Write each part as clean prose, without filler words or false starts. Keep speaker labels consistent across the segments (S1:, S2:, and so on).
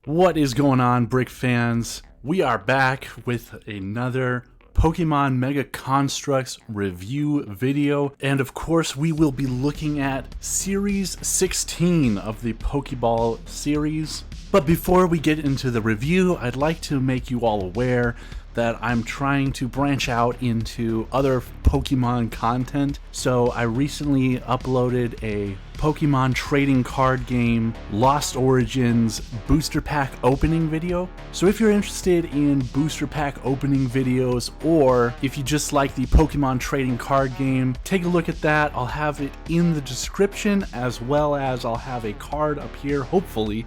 S1: What is going on, Brick fans? We are back with another Pokemon Mega Construx review video, and of course we will be looking at Series 16 of the Pokeball series. But before we get into the review, I'd like to make you all aware that I'm trying to branch out into other Pokemon content. So I recently uploaded a Pokemon trading card game Lost Origins booster pack opening video. So if you're interested in booster pack opening videos, or if you just like the Pokemon trading card game, take a look at that. I'll have it in the description, as well as I'll have a card up here. Hopefully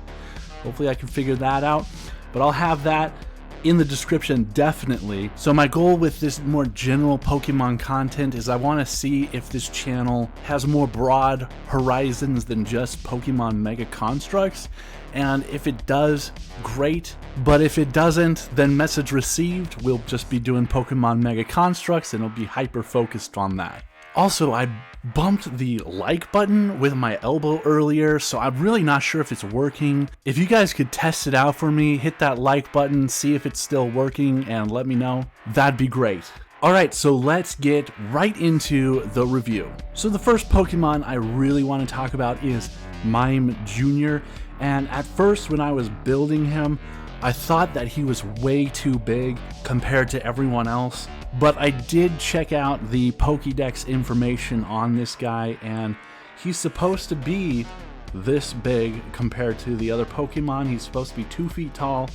S1: I can figure that out, but I'll have that in the description definitely. So my goal with this more general Pokemon content is I want to see if this channel has more broad horizons than just Pokemon Mega Construx, and if it does, great, but if it doesn't, then message received. We'll just be doing Pokemon Mega Construx and it'll be hyper focused on that. Also, I bumped the like button with my elbow earlier, so I'm really not sure if it's working. If you guys could test it out for me, hit that like button, see if it's still working, and let me know. That'd be great. Alright, so let's get right into the review. So the first Pokemon I really want to talk about is Mime Jr. And at first when I was building him, I thought that he was way too big compared to everyone else. But I did check out the Pokédex information on this guy, and he's supposed to be this big compared to the other Pokemon. He's supposed to be 2 feet tall,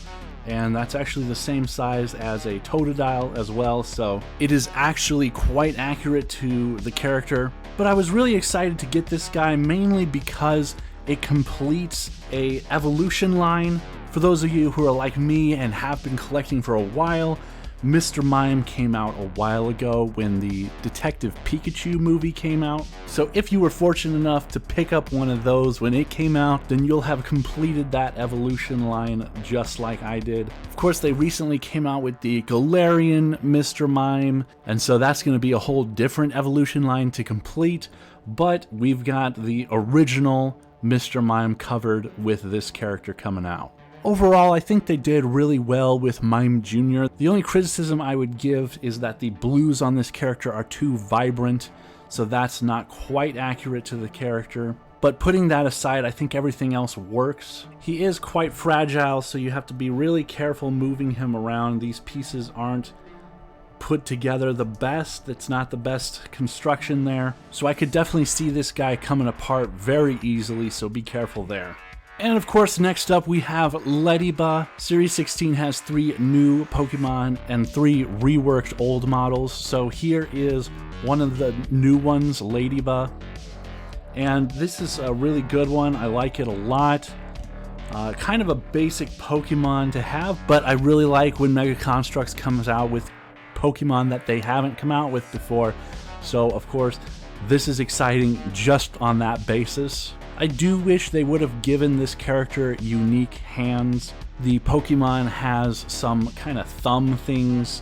S1: and that's actually the same size as a Totodile as well, so it is actually quite accurate to the character. But I was really excited to get this guy mainly because it completes a evolution line. For those of you who are like me and have been collecting for a while, Mr. Mime came out a while ago when the Detective Pikachu movie came out. So if you were fortunate enough to pick up one of those when it came out, then you'll have completed that evolution line just like I did. Of course, they recently came out with the Galarian Mr. Mime, and so that's going to be a whole different evolution line to complete, but we've got the original Mr. Mime covered with this character coming out. Overall, I think they did really well with Mime Jr. The only criticism I would give is that the blues on this character are too vibrant, so that's not quite accurate to the character. But putting that aside, I think everything else works. He is quite fragile, so you have to be really careful moving him around. These pieces aren't put together the best. It's not the best construction there. So I could definitely see this guy coming apart very easily, so be careful there. And of course, next up we have Ladybug. Series 16 has 3 new Pokemon and 3 reworked old models. So here is one of the new ones, Ladybug. And this is a really good one. I like it a lot. Kind of a basic Pokemon to have, but I really like when Mega Construx comes out with Pokemon that they haven't come out with before. So of course, this is exciting just on that basis. I do wish they would have given this character unique hands. The Pokemon has some kind of thumb things,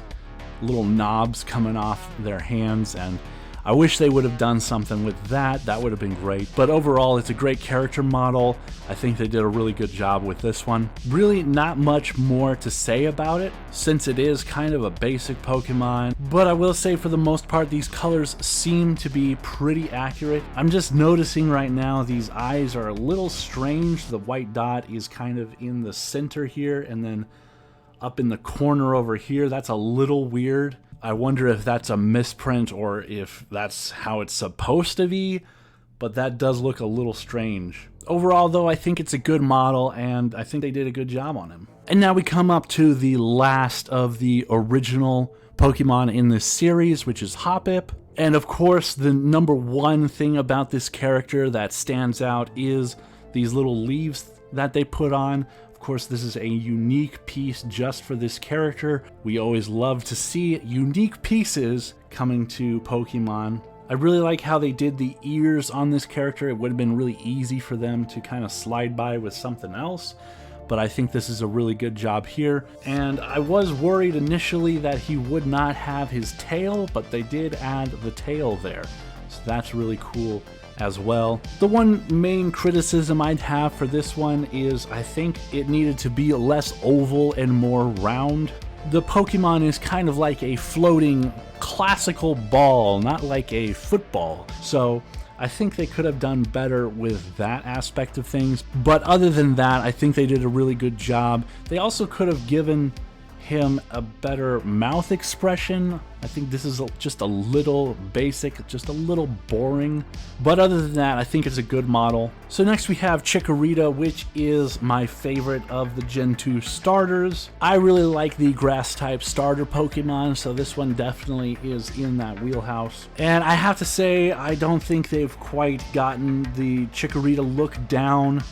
S1: little knobs coming off their hands, and I wish they would have done something with that. That would have been great. But overall, it's a great character model. I think they did a really good job with this one. Really not much more to say about it, since it is kind of a basic Pokemon. But I will say, for the most part, these colors seem to be pretty accurate. I'm just noticing right now these eyes are a little strange. The white dot is kind of in the center here, and then up in the corner over here. That's a little weird. I wonder if that's a misprint or if that's how it's supposed to be, but that does look a little strange. Overall, though, I think it's a good model, and I think they did a good job on him. And now we come up to the last of the original Pokemon in this series, which is Hoppip. And of course, the number one thing about this character that stands out is these little leaves that they put on. Of course, this is a unique piece just for this character. We always love to see unique pieces coming to Pokemon. I really like how they did the ears on this character. It would have been really easy for them to kind of slide by with something else, but I think this is a really good job here. And I was worried initially that he would not have his tail, but they did add the tail there. So that's really cool as well. The one main criticism I'd have for this one is I think it needed to be less oval and more round. The Pokemon is kind of like a floating classical ball, not like a football. So I think they could have done better with that aspect of things. But other than that, I think they did a really good job. They also could have given him a better mouth expression. I think this is just a little basic, just a little boring. But other than that, I think it's a good model. So next we have Chikorita, which is my favorite of the Gen 2 starters. I really like the grass type starter Pokemon, so this one definitely is in that wheelhouse. And I have to say, I don't think they've quite gotten the Chikorita look down.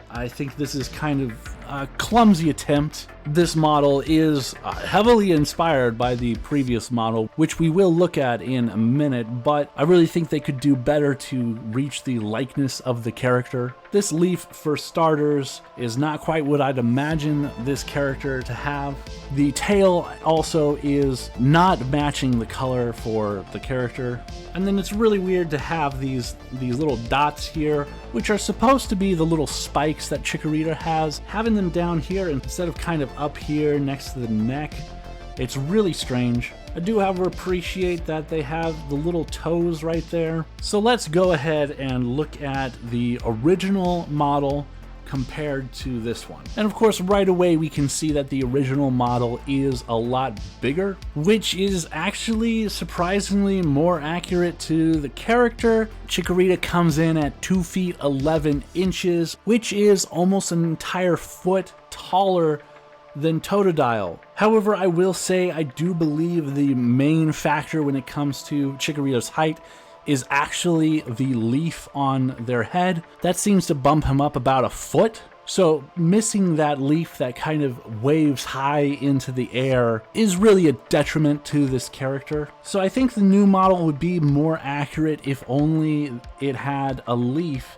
S1: I think this is kind of a clumsy attempt. This model is heavily inspired by the previous model, which we will look at in a minute, but I really think they could do better to reach the likeness of the character. This leaf, for starters, is not quite what I'd imagine this character to have. The tail also is not matching the color for the character. And then it's really weird to have these little dots here, which are supposed to be the little spikes that Chikorita has. Having them down here instead of kind of up here next to the neck, it's really strange. I do, however, appreciate that they have the little toes right there. So let's go ahead and look at the original model compared to this one. And of course, right away we can see that the original model is a lot bigger, which is actually surprisingly more accurate to the character. Chikorita comes in at 2 feet 11 inches, which is almost an entire foot taller than Totodile. However, I will say I do believe the main factor when it comes to Chikorita's height is actually the leaf on their head. That seems to bump him up about a foot. So missing that leaf that kind of waves high into the air is really a detriment to this character. So I think the new model would be more accurate if only it had a leaf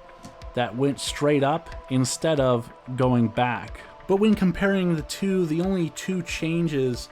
S1: that went straight up instead of going back. But when comparing the two, the only two changes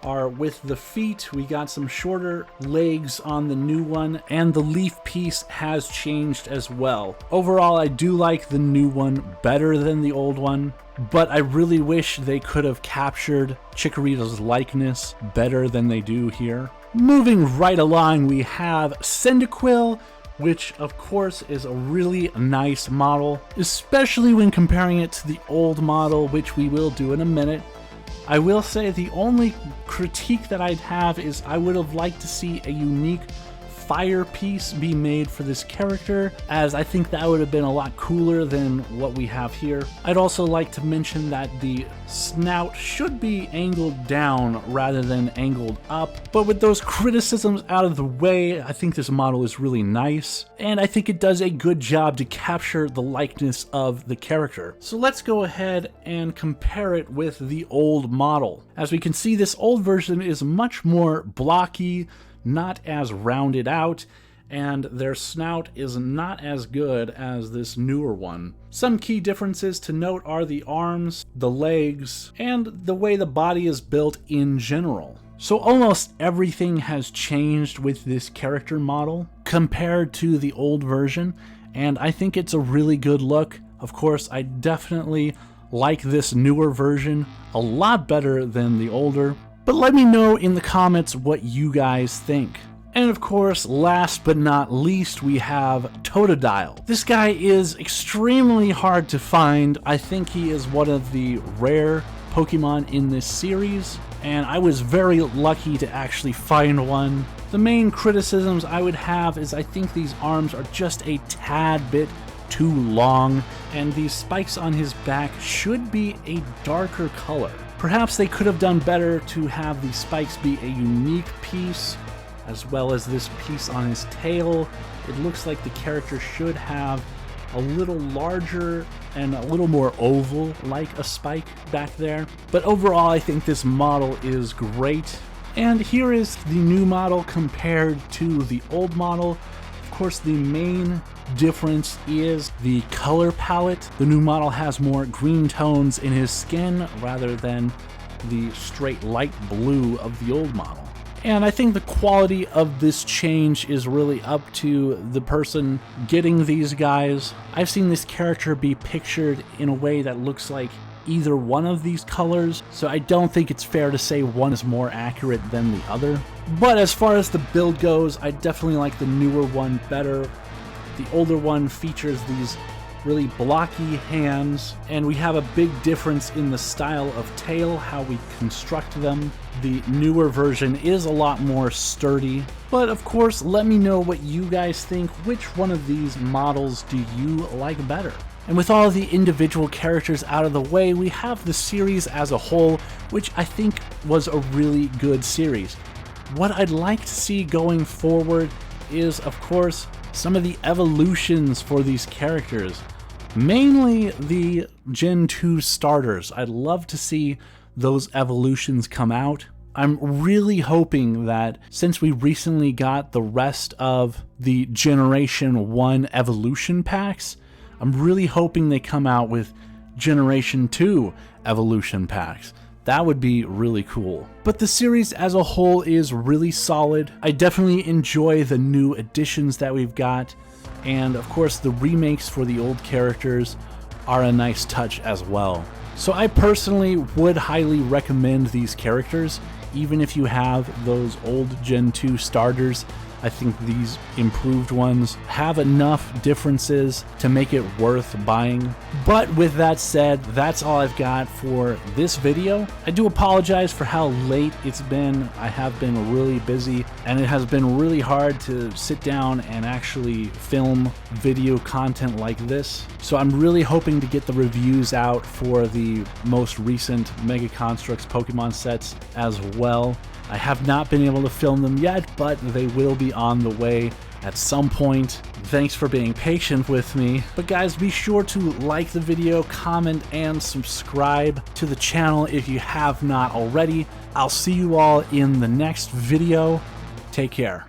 S1: are with the feet. We got some shorter legs on the new one, and the leaf piece has changed as well. Overall, I do like the new one better than the old one, but I really wish they could have captured Chikorita's likeness better than they do here. Moving right along, we have Cyndaquil, which of course is a really nice model, especially when comparing it to the old model, which we will do in a minute. I will say the only critique that I'd have is I would have liked to see a unique fire piece be made for this character, as I think that would have been a lot cooler than what we have here. I'd also like to mention that the snout should be angled down rather than angled up, but with those criticisms out of the way, I think this model is really nice, and I think it does a good job to capture the likeness of the character. So let's go ahead and compare it with the old model. As we can see, this old version is much more blocky, not as rounded out, and their snout is not as good as this newer one. Some key differences to note are the arms, the legs, and the way the body is built in general. So almost everything has changed with this character model compared to the old version, and I think it's a really good look. Of course, I definitely like this newer version a lot better than the older. But let me know in the comments what you guys think. And of course, last but not least, we have Totodile. This guy is extremely hard to find. I think he is one of the rare Pokemon in this series, and I was very lucky to actually find one. The main criticisms I would have is I think these arms are just a tad bit too long, and these spikes on his back should be a darker color. Perhaps they could have done better to have these spikes be a unique piece, as well as this piece on his tail. It looks like the character should have a little larger and a little more oval, like a spike back there. But overall, I think this model is great. And here is the new model compared to the old model. Of course, the main difference is the color palette. The new model has more green tones in his skin rather than the straight light blue of the old model. And I think the quality of this change is really up to the person getting these guys. I've seen this character be pictured in a way that looks like either one of these colors, so I don't think it's fair to say one is more accurate than the other. But as far as the build goes, I definitely like the newer one better. The older one features these really blocky hands, and we have a big difference in the style of tail, how we construct them. The newer version is a lot more sturdy, but of course, let me know what you guys think. Which one of these models do you like better? And with all of the individual characters out of the way, we have the series as a whole, which I think was a really good series. What I'd like to see going forward is, of course, some of the evolutions for these characters. Mainly the Gen 2 starters. I'd love to see those evolutions come out. I'm really hoping that since we recently got the rest of the Generation 1 evolution packs, I'm really hoping they come out with Generation 2 evolution packs. That would be really cool. But the series as a whole is really solid. I definitely enjoy the new additions that we've got. And of course, the remakes for the old characters are a nice touch as well. So I personally would highly recommend these characters, even if you have those old Gen 2 starters. I think these improved ones have enough differences to make it worth buying. But with that said, that's all I've got for this video. I do apologize for how late it's been. I have been really busy, and it has been really hard to sit down and actually film video content like this. So I'm really hoping to get the reviews out for the most recent Mega Construx Pokemon sets as well. I have not been able to film them yet, but they will be on the way at some point. Thanks for being patient with me. But guys, be sure to like the video, comment, and subscribe to the channel if you have not already. I'll see you all in the next video. Take care.